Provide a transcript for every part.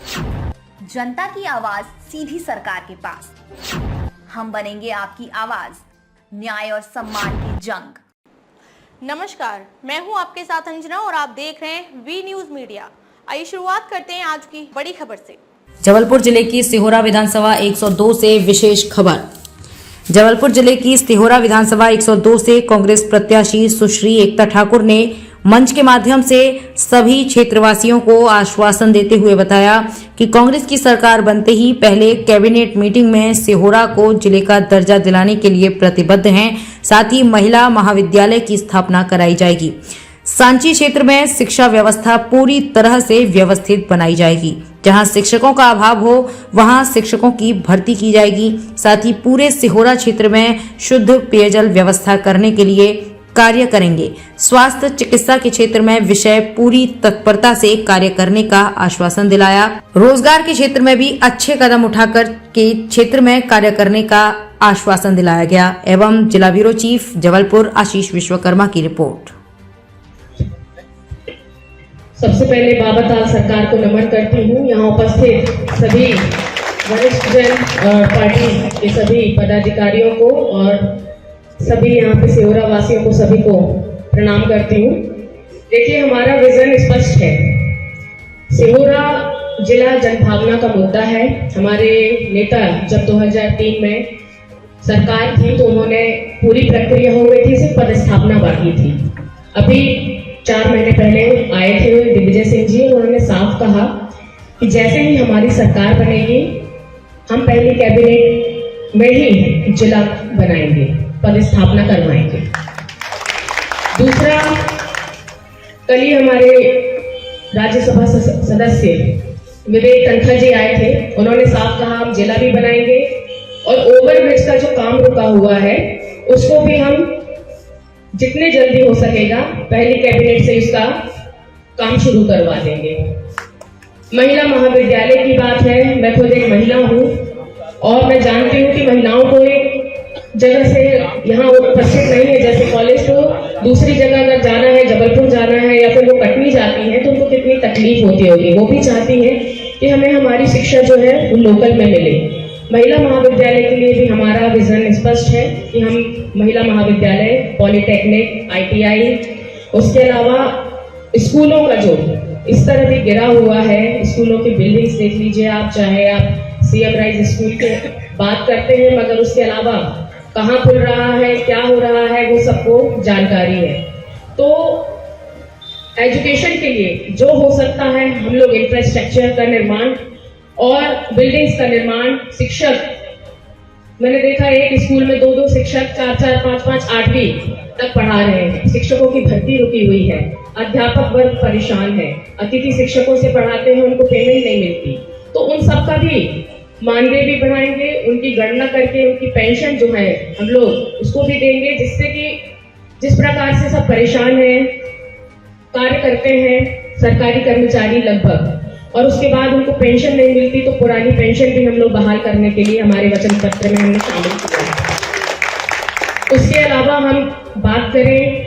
जनता की आवाज सीधी सरकार के पास। हम बनेंगे आपकी आवाज, न्याय और सम्मान की जंग। नमस्कार, मैं हूं आपके साथ अंजना और आप देख रहे हैं वी न्यूज मीडिया। आइए शुरुआत करते हैं आज की बड़ी खबर से। जबलपुर जिले की सिहोरा विधानसभा 102 से विशेष खबर। जबलपुर जिले की सिहोरा विधानसभा 102 से कांग्रेस प्रत्याशी सुश्री एकता ठाकुर ने मंच के माध्यम से सभी क्षेत्रवासियों को आश्वासन देते हुए बताया कि कांग्रेस की सरकार बनते ही पहले कैबिनेट मीटिंग में सिहोरा को जिले का दर्जा दिलाने के लिए प्रतिबद्ध हैं। साथ ही महिला महाविद्यालय की स्थापना कराई जाएगी। सांची क्षेत्र में शिक्षा व्यवस्था पूरी तरह से व्यवस्थित बनाई जाएगी। जहां शिक्षकों का अभाव हो वहां शिक्षकों की भर्ती की जाएगी। साथ ही पूरे सिहोरा क्षेत्र में शुद्ध पेयजल व्यवस्था करने के लिए कार्य करेंगे। स्वास्थ्य चिकित्सा के क्षेत्र में विषय पूरी तत्परता से कार्य करने का आश्वासन दिलाया। रोजगार के क्षेत्र में भी अच्छे कदम उठाकर के क्षेत्र में कार्य करने का आश्वासन दिलाया गया। एवं जिला ब्यूरो चीफ जबलपुर आशीष विश्वकर्मा की रिपोर्ट। सबसे पहले बाबा सरकार को नमन करती हूँ। यहाँ उपस्थित सभी वरिष्ठ जन और पार्टी के सभी पदाधिकारियों को और सभी यहाँ पे सिहोरा वासियों को सभी को प्रणाम करती हूँ। देखिए, हमारा विजन स्पष्ट है। सिहोरा जिला जनभावना का मुद्दा है। हमारे नेता जब 2003 में सरकार थी तो उन्होंने पूरी प्रक्रिया हो गई थी, सिर्फ पदस्थापना बाकी थी। अभी 4 महीने पहले आए थे दिग्विजय सिंह जी, उन्होंने साफ कहा कि जैसे ही हमारी सरकार बनेगी हम पहले कैबिनेट में ही जिला बनाएंगे, पदस्थापना करवाएंगे। दूसरा, कल ही हमारे राज्यसभा सदस्य विवेक तनखा जी आए थे, उन्होंने साफ कहा हम जिला भी बनाएंगे और ओवरब्रिज का जो काम रुका हुआ है उसको भी हम जितने जल्दी हो सकेगा पहली कैबिनेट से इसका काम शुरू करवा देंगे। महिला महाविद्यालय की बात है। मैं खुद एक महिला हूँ और मैं जानती हूँ कि महिलाओं को एक जगह से यहाँ उपस्थित नहीं है, जैसे कॉलेज को दूसरी जगह अगर जाना है, जबलपुर जाना है या फिर वो कटनी जाती हैं तो उनको कितनी तकलीफ होती होगी। वो भी चाहती हैं कि हमें हमारी शिक्षा जो है वो लोकल में मिले। महिला महाविद्यालय के लिए भी हमारा विजन स्पष्ट है कि हम महिला महाविद्यालय, पॉलिटेक्निक, ITI, उसके अलावा स्कूलों का जो इस तरह भी गिरा हुआ है, स्कूलों की बिल्डिंग्स देख लीजिए आप, चाहे आप CM राइज स्कूल की बात करते हैं, मगर उसके अलावा कहाँ खुल रहा है, क्या हो रहा है, वो सबको जानकारी है। तो एजुकेशन के लिए जो हो सकता है हम लोग इंफ्रास्ट्रक्चर का निर्माण और बिल्डिंग्स का निर्माण, शिक्षक, मैंने देखा एक स्कूल में 2-2 शिक्षक 4-4, 5-5, 8वीं तक पढ़ा रहे हैं। शिक्षकों की भर्ती रुकी हुई है, अध्यापक वर्ग परेशान है, अतिथि शिक्षकों से पढ़ाते हैं, उनको पेमेंट नहीं मिलती। तो उन सब का भी मानदेय भी बढ़ाएंगे, उनकी गणना करके उनकी पेंशन जो है हम लोग उसको भी देंगे, जिससे कि जिस प्रकार से सब परेशान हैं, कार्य करते हैं सरकारी कर्मचारी लगभग, और उसके बाद उनको पेंशन नहीं मिलती, तो पुरानी पेंशन भी हम लोग बहाल करने के लिए हमारे वचन पत्र में हमने शामिल किया है। उसके अलावा हम बात करें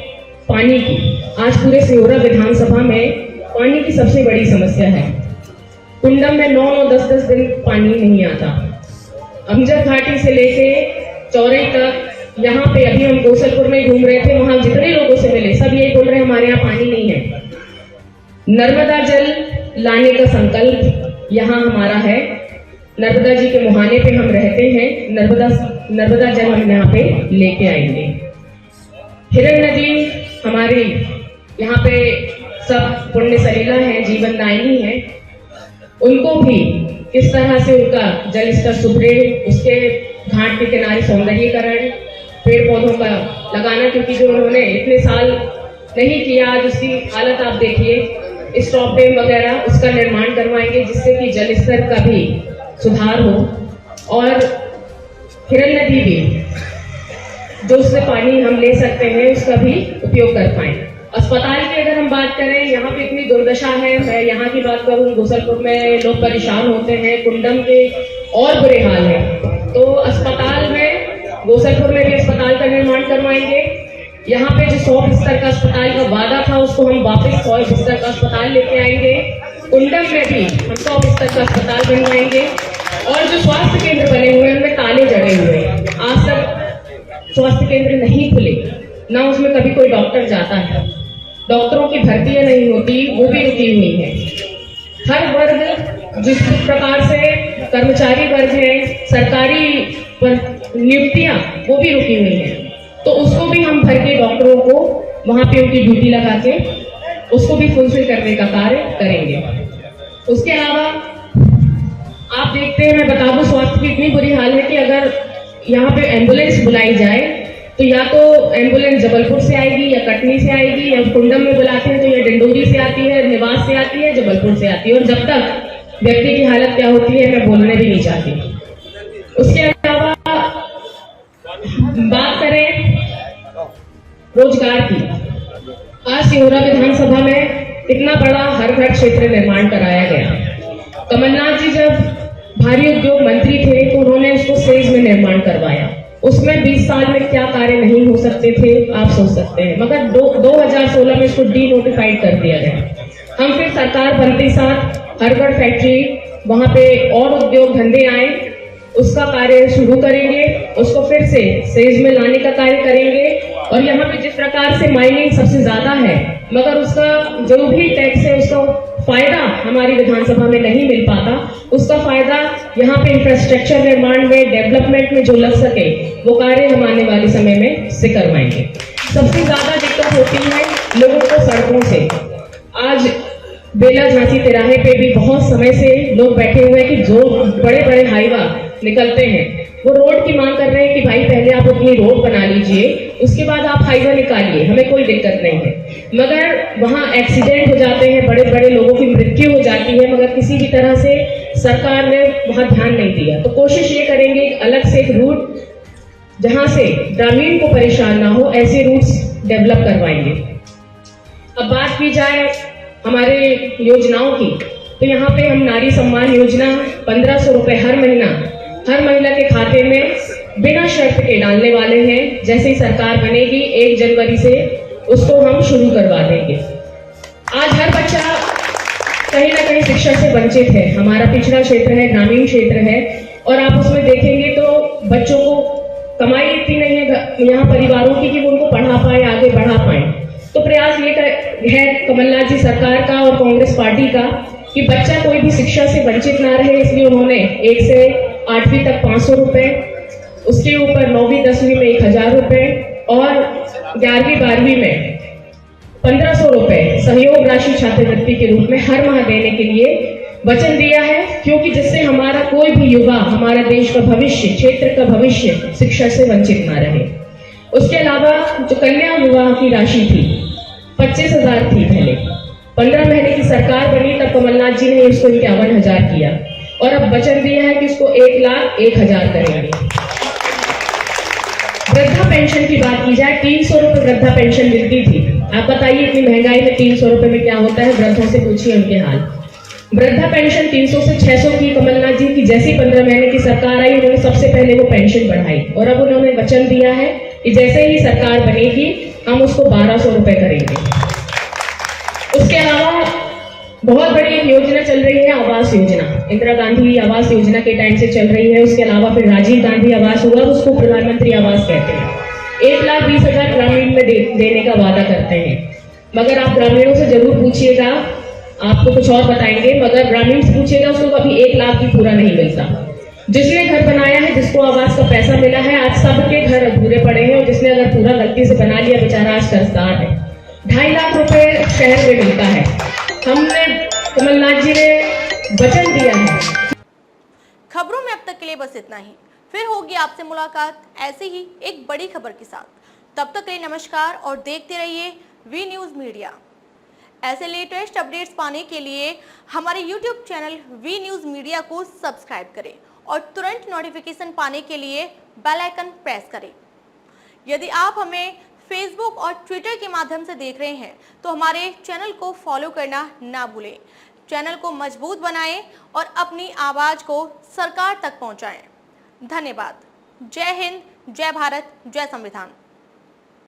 पानी की, आज पूरे सिहोरा विधानसभा में पानी की सबसे बड़ी समस्या है। कुंडम में 9-9, 10-10 दिन पानी नहीं आता। अमजद घाटी से लेके चौरई तक, यहाँ पे अभी हम गोसलपुर में घूम रहे थे, वहां जितने लोगों से मिले सब यही बोल रहे हैं हमारे यहाँ पानी नहीं है। नर्मदा जल लाने का संकल्प यहाँ हमारा है। नर्मदा जी के मुहाने पे हम रहते हैं, नर्मदा जल हम यहाँ पे लेके आएंगे। हिरन नदी हमारी यहाँ पे सब पुण्य सलीला है, जीवनदायिनी है, उनको भी किस तरह से उनका जल स्तर सुधरे, उसके घाट के किनारे सौंदर्यीकरण, पेड़ पौधों का लगाना, क्योंकि जो उन्होंने इतने साल नहीं किया, आज उसकी हालत आप देखिए। स्टॉप डैम वगैरह उसका निर्माण करवाएंगे जिससे कि जल स्तर का भी सुधार हो, और हिरन नदी भी जो उससे पानी हम ले सकते हैं उसका भी उपयोग कर पाए। अस्पताल की अगर हम बात करें, यहाँ पे इतनी दुर्दशा है। मैं यहाँ की बात करूँ, गोसलपुर में लोग परेशान होते हैं, कुंडम के और बुरे हाल है। तो अस्पताल में, गोसलपुर में भी अस्पताल का निर्माण करवाएंगे। यहाँ पे जो 100 बिस्तर का अस्पताल का वादा था उसको हम वापस 100 बिस्तर का अस्पताल लेके आएंगे। कुंडम में भी हम 100 बिस्तर का अस्पताल बनवाएंगे और जो स्वास्थ्य केंद्र बने हुए हैं उनमें ताले जड़े हुए हैं। आज तक स्वास्थ्य केंद्र नहीं खुले, ना उसमें कभी कोई डॉक्टर जाता है, डॉक्टरों की भर्तियां नहीं होती, वो भी रुकी हुई है। हर वर्ग जिस प्रकार से कर्मचारी वर्ग है, सरकारी नियुक्तियां वो भी रुकी हुई हैं, तो उसको भी हम भर के डॉक्टरों को वहां पे उनकी ड्यूटी लगा के उसको भी फुलफिल करने का कार्य करेंगे। उसके अलावा आप देखते हैं, मैं बता दूं, स्वास्थ्य की इतनी बुरी हाल है कि अगर यहाँ पे एम्बुलेंस बुलाई जाए तो या तो एम्बुलेंस जबलपुर से आएगी या कटनी से आएगी, या कुंडम में बुलाते हैं तो या डिंडोरी से आती है, निवास से आती है, जबलपुर से आती है, और जब तक व्यक्ति की हालत क्या होती है मैं बोलने भी नहीं चाहती। उसके अलावा बात करें रोजगार की, आज सिहोरा विधानसभा में इतना बड़ा हर घर क्षेत्र निर्माण कराया गया। कमलनाथ जी जब भारी उद्योग मंत्री थे तो उन्होंने उसको सेज में निर्माण करवाया। उसमें 20 साल में क्या कार्य नहीं हो सकते थे आप सोच सकते हैं, मगर 2016 में इसको डी नोटिफाइड कर दिया गया। हम फिर सरकार बनते साथ हरगढ़ फैक्ट्री, वहां पे और उद्योग धंधे आए, उसका कार्य शुरू करेंगे, उसको फिर से सेज में लाने का कार्य करेंगे। और यहाँ पे जिस प्रकार से माइनिंग सबसे ज्यादा है, मगर उसका जो भी टैक्स है उसका फायदा हमारी विधानसभा में नहीं मिल पाता, उसका फायदा यहाँ पे इंफ्रास्ट्रक्चर निर्माण में, डेवलपमेंट में जो लग सके वो कार्य हम आने वाले समय में से करवाएंगे। सबसे ज्यादा दिक्कत होती है लोगों को सड़कों से। आज बेला झांसी तिराहे पे भी बहुत समय से लोग बैठे हुए हैं कि जो बड़े बड़े हाईवा निकलते हैं वो रोड की मांग कर रहे हैं कि भाई पहले आप अपनी रोड बना लीजिए, उसके बाद आप हाईवा निकालिए, हमें कोई दिक्कत नहीं है। मगर वहां एक्सीडेंट हो जाते हैं, बड़े बड़े लोगों की मृत्यु हो जाती है, मगर किसी भी तरह से सरकार ने वहां ध्यान नहीं दिया। तो कोशिश ये करेंगे अलग से एक रूट जहां से ग्रामीण को परेशान ना हो, ऐसे रूट्स डेवलप करवाएंगे। अब बात की जाए हमारे योजनाओं की, तो यहाँ पे हम नारी सम्मान योजना 1500 रुपए हर महिला के खाते में बिना शर्त के डालने वाले हैं। जैसे ही सरकार बनेगी 1 जनवरी से उसको हम शुरू करवा देंगे। आज हर बच्चा कहीं ना कहीं शिक्षा से वंचित है, हमारा पिछड़ा क्षेत्र है, ग्रामीण क्षेत्र है, और आप उसमें देखेंगे तो बच्चों को कमाई इतनी नहीं है यहाँ परिवारों की कि वो उनको पढ़ा पाए, आगे बढ़ा पाए। तो प्रयास ये है कमलनाथ जी सरकार का और कांग्रेस पार्टी का कि बच्चा कोई भी शिक्षा से वंचित ना रहे, इसलिए उन्होंने 1 से 8वीं तक 500 रुपए, उसके ऊपर 9वीं 10वीं में 1000 रुपए और 11वीं 12वीं में 1500 रुपए सहयोग राशि छात्रवृत्ति के रूप में हर माह देने के लिए वचन दिया है, क्योंकि जिससे हमारा कोई भी युवा, हमारा देश का भविष्य, क्षेत्र का भविष्य शिक्षा से वंचित ना रहे। उसके अलावा जो कन्या विवाह की राशि थी 25,000 थी पहले, 15 महीने की सरकार बनी तब कमलनाथ जी ने इसको 51,000 किया और अब वचन दिया है कि इसको 1,01,000 करेंगे। वृद्धा पेंशन की बात की जाए, 300 रुपए वृद्धा पेंशन मिलती थी। आप बताइए इतनी महंगाई में 300 रुपए में क्या होता है, वृद्धों से पूछिए उनके हाल। वृद्धा पेंशन 300 से 600 की कमलनाथ जी की जैसी 15 महीने की सरकार आई, उन्होंने सबसे पहले वो पेंशन बढ़ाई और अब उन्होंने वचन दिया है कि जैसे ही सरकार बनेगी हम उसको 1200 रुपए करेंगे। उसके अलावा बहुत बड़ी योजना चल रही है आवास योजना, इंदिरा गांधी आवास योजना के टाइम से चल रही है। उसके अलावा फिर राजीव गांधी आवास हुआ, उसको प्रधानमंत्री आवास कहते हैं। 1,20,000 ग्रामीण में देने का वादा करते हैं, मगर आप ग्रामीणों से जरूर पूछिएगा, आपको कुछ और बताएंगे, मगर ग्रामीण से पूछिएगा उसको कभी 1 लाख भी पूरा नहीं मिलता। जिसने घर बनाया है, जिसको आवास का पैसा मिला है, आज सबके घर अधूरे पड़े हैं, और जिसने अगर पूरा गलती से बना लिया बेचारा आज कर्जदार है। 2.5 लाख रुपए शहर में मिलता है। हमने कमलनाथ जी ने वचन दिया है। खबरों में अब तक के लिए बस इतना ही, फिर होगी आपसे मुलाकात ऐसे ही एक बड़ी खबर के साथ। तब तक के लिए नमस्कार और देखते रहिए वी न्यूज मीडिया। ऐसे लेटेस्ट अपडेट्स पाने के लिए हमारे YouTube channel V news media को सब्सक्राइब करें और तुरंत नोटिफिकेशन पाने के लिए बेल आइकन प्रेस करें। यदि आप हमें फेसबुक और ट्विटर के माध्यम से देख रहे हैं तो हमारे चैनल को फॉलो करना ना भूलें। चैनल को मजबूत बनाएं और अपनी आवाज को सरकार तक पहुंचाएं। धन्यवाद। जय हिंद, जय भारत, जय संविधान।